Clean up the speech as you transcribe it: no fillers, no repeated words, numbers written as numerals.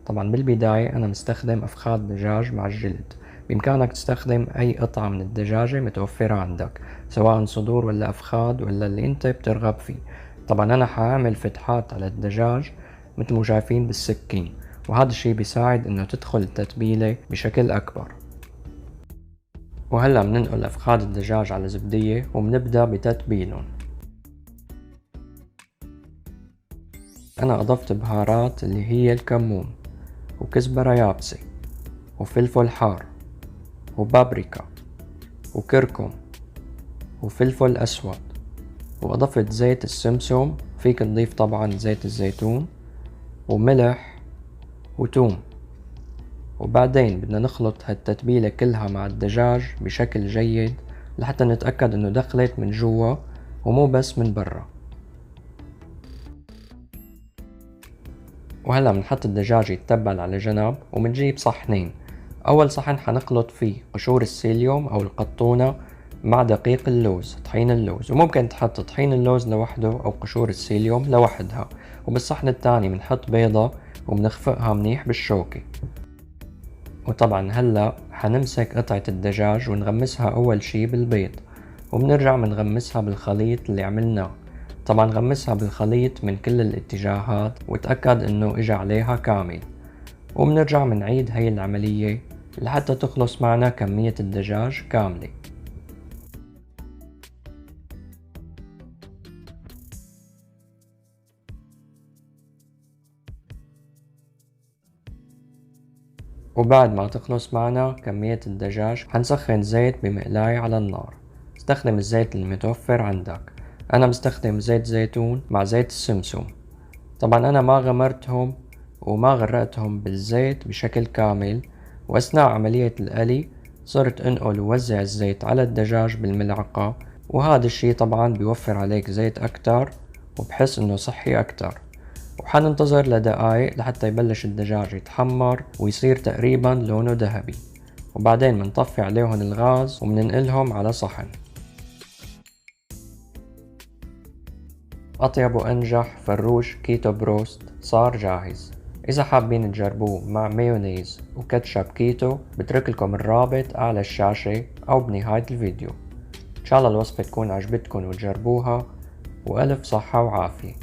طبعا بالبداية أنا مستخدم أفخاذ دجاج مع الجلد. بإمكانك تستخدم أي قطعة من الدجاجة متوفرة عندك، سواء صدور ولا أفخاذ ولا اللي أنت بترغب فيه. طبعا أنا حاعمل فتحات على الدجاج مثل ما شايفين بالسكين، وهذا الشي بيساعد إنه تدخل التتبيلة بشكل أكبر. وهلأ بننقل أفخاذ الدجاج على زبدية وبنبدأ بتتبيلهم. أنا أضفت بهارات اللي هي الكمون وكزبرة يابسة وفلفل حار وبابريكا وكركم وفلفل أسود، وأضفت زيت السمسم، فيك تضيف طبعا زيت الزيتون، وملح وتوم. وبعدين بدنا نخلط هالتتبيلة كلها مع الدجاج بشكل جيد لحتى نتأكد انه دخلت من جوا ومو بس من برا. وهلا بنحط الدجاج يتبل على جنب وبنجيب صحنين. اول صحن حنخلط فيه قشور السيليوم او القطونة مع دقيق اللوز، طحين اللوز، وممكن تحط طحين اللوز لوحده او قشور السيليوم لوحدها. وبالصحن الثاني بنحط بيضة وبنخفقها منيح بالشوكة. وطبعا هلا حنمسك قطعة الدجاج ونغمسها اول شي بالبيض، وبنرجع بنغمسها بالخليط اللي عملناه. طبعا غمسها بالخليط من كل الاتجاهات وتأكد انه اجى عليها كامل، وبنرجع بنعيد هاي العملية لحتى تخلص معنا كمية الدجاج كاملة. وبعد ما تخلص معنا كمية الدجاج حنسخن زيت بمقلاية على النار. استخدم الزيت المتوفر عندك. أنا بستخدم زيت زيتون مع زيت السمسم. طبعا أنا ما غمرتهم وما غرقتهم بالزيت بشكل كامل، وأثناء عملية القلي صرت أنقل ووزع الزيت على الدجاج بالملعقة، وهذا الشي طبعا بيوفر عليك زيت أكتر وبحس إنه صحي أكتر. وحننتظر لدقايق لحتى يبلش الدجاج يتحمر ويصير تقريبا لونه ذهبي، وبعدين بنطفي عليهم الغاز وبننقلهم على صحن. أطيب وأنجح فروش كيتو بروست صار جاهز. إذا حابين تجربوه مع مايونيز وكاتشب كيتو بترك لكم الرابط أعلى الشاشة أو بنهاية الفيديو. إن شاء الله الوصفة تكون عجبتكم وتجربوها، وألف صحة وعافية.